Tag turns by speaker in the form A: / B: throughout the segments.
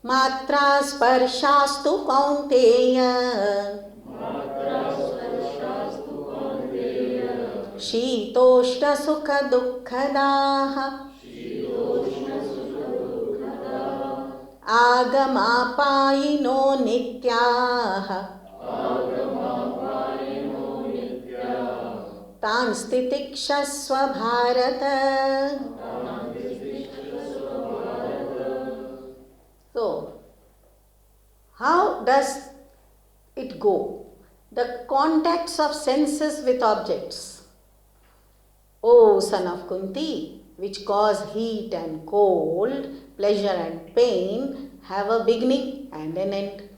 A: Matra sparshastu kaunteya Shitoshna sukha dukkhadaha Agamapayino nityaha Tan stitikshasva bharata. So, how does it go? The contacts of senses with objects, O son of Kunti, which cause heat and cold, pleasure and pain, have a beginning and an end.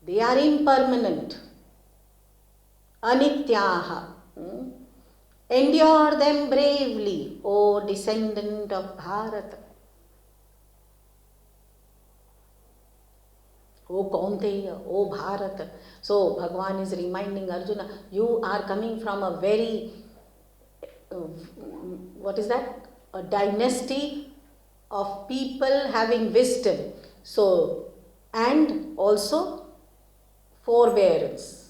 A: They are impermanent. Anityaha. Endure them bravely, O descendant of Bharata. O Kaunteya, O Bharata. So Bhagavan is reminding Arjuna, you are coming from a very, a dynasty of people having wisdom. So, and also forbearance.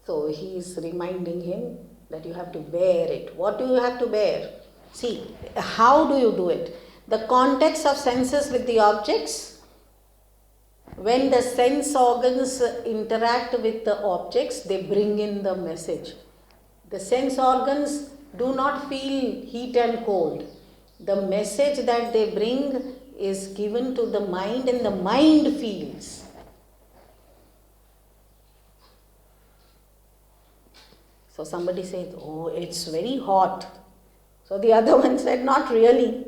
A: So he is reminding him that you have to bear it. What do you have to bear? See, how do you do it? The context of senses with the objects. When the sense organs interact with the objects, they bring in the message. The sense organs do not feel heat and cold. The message that they bring is given to the mind and the mind feels. So somebody says, oh, it's very hot. So the other one said, not really.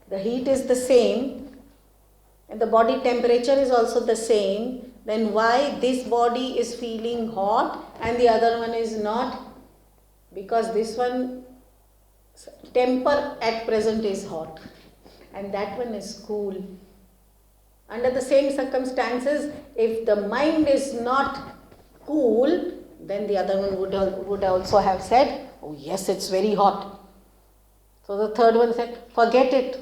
A: The heat is the same and the body temperature is also the same. Then why this body is feeling hot and the other one is not? Because this one temper at present is hot and that one is cool. Under the same circumstances, if the mind is not cool, then the other one would also have said, oh yes, it's very hot. So the third one said, forget it.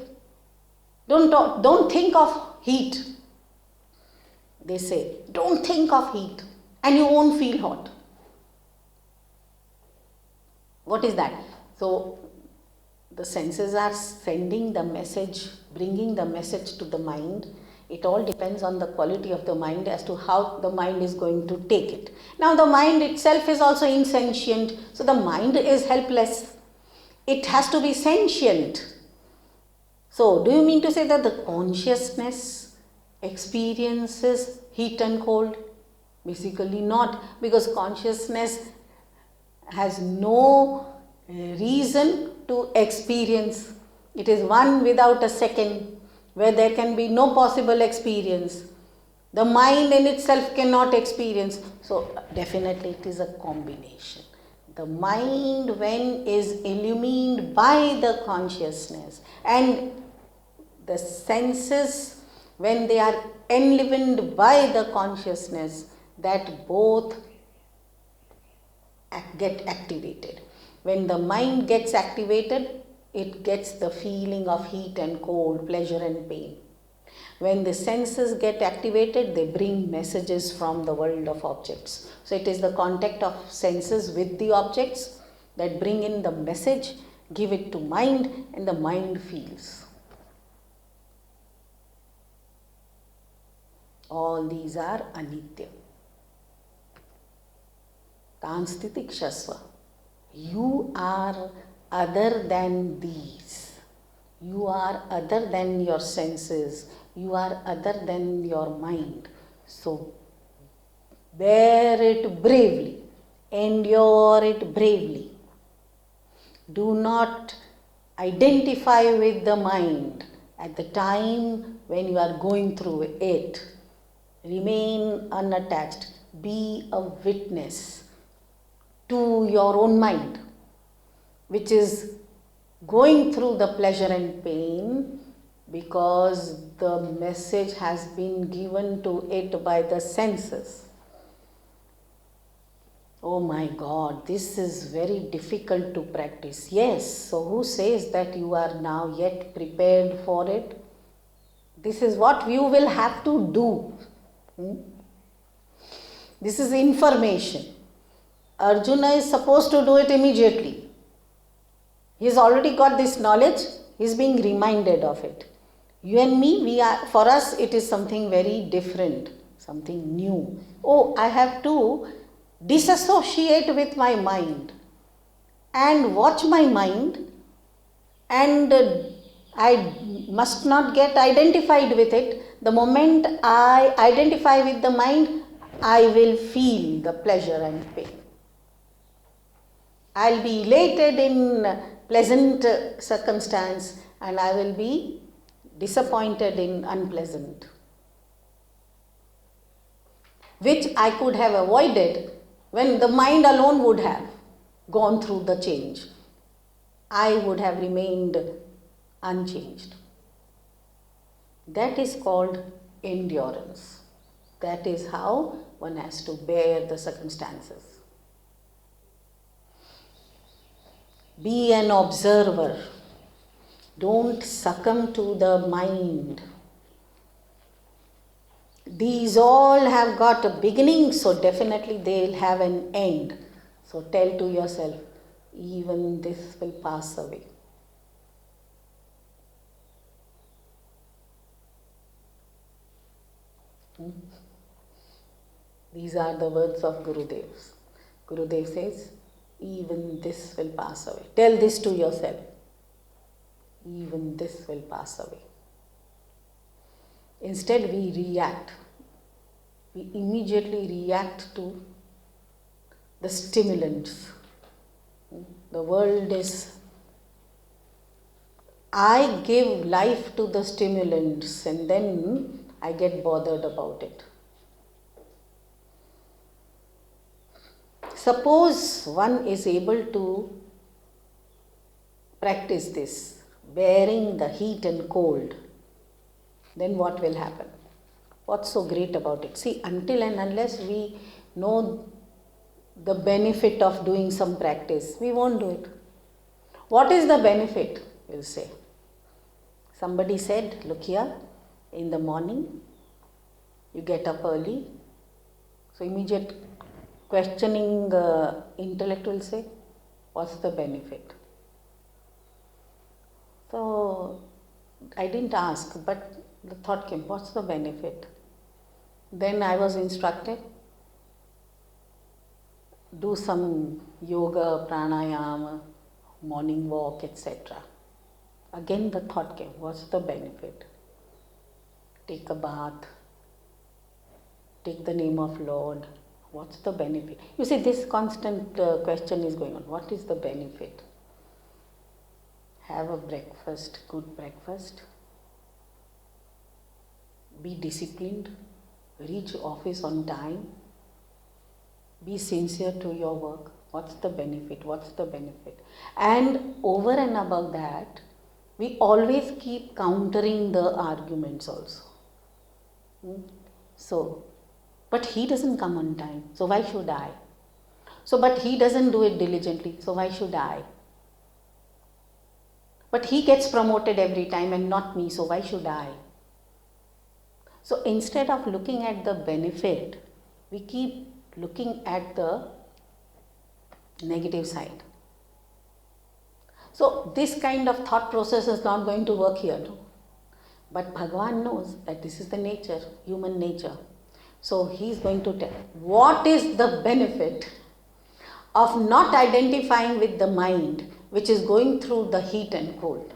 A: Don't think of heat. They say, don't think of heat and you won't feel hot. What is that? So the senses are sending the message, bringing the message to the mind. It all depends on the quality of the mind as to how the mind is going to take it. Now the mind itself is also insentient, so the mind is helpless. It has to be sentient. So do you mean to say that the consciousness experiences heat and cold? Basically not, because consciousness has no reason to experience. It is one without a second, where there can be no possible experience. The mind in itself cannot experience. So definitely it is a combination. The mind, when is illumined by the consciousness, and the senses, when they are enlivened by the consciousness, that both get activated. When the mind gets activated, it gets the feeling of heat and cold, pleasure and pain. When the senses get activated, they bring messages from the world of objects. So it is the contact of senses with the objects that bring in the message, give it to mind, and the mind feels. All these are anitya. Tanstitikshasva. You are other than these. You are other than your senses. You are other than your mind. So bear it bravely. Endure it bravely. Do not identify with the mind at the time when you are going through it. Remain unattached. Be a witness to your own mind, which is going through the pleasure and pain because the message has been given to it by the senses. Oh my God, this is very difficult to practice. Yes, so who says that you are now yet prepared for it? This is what you will have to do. This is information. Arjuna is supposed to do it immediately. He has already got this knowledge. He is being reminded of it. You and me, for us it is something very different, something new. Oh, I have to disassociate with my mind and watch my mind, and I must not get identified with it. The moment I identify with the mind, I will feel the pleasure and pain. I'll be elated in pleasant circumstance, and I will be disappointed in unpleasant, which I could have avoided when the mind alone would have gone through the change. I would have remained unchanged. That is called endurance. That is how one has to bear the circumstances. Be an observer. Don't succumb to the mind. These all have got a beginning, so definitely they will have an end. So tell to yourself, even this will pass away. These are the words of Gurudev. Gurudev says, even this will pass away. Tell this to yourself. Even this will pass away. Instead, we react. We immediately react to the stimulants. The world is, I give life to the stimulants and then I get bothered about it. Suppose one is able to practice this, bearing the heat and cold, then what will happen? What's so great about it? See, until and unless we know the benefit of doing some practice, we won't do it. What is the benefit? We'll say. Somebody said, look here, in the morning, you get up early. So immediate questioning intellect will say, what's the benefit? So I didn't ask, but the thought came, what's the benefit? Then I was instructed, do some yoga, pranayama, morning walk, etc. Again the thought came, what's the benefit? Take a bath, take the name of Lord, what's the benefit? You see, this constant question is going on, what is the benefit? Have a breakfast, good breakfast, be disciplined, reach office on time, be sincere to your work. What's the benefit? What's the benefit? And over and above that, we always keep countering the arguments also. So, but he doesn't come on time, so why should I? So, but he doesn't do it diligently, so why should I? But he gets promoted every time and not me, so why should I? So instead of looking at the benefit, we keep looking at the negative side. So this kind of thought process is not going to work here. No? But Bhagavan knows that this is the nature, human nature. So he is going to tell, what is the benefit of not identifying with the mind which is going through the heat and cold?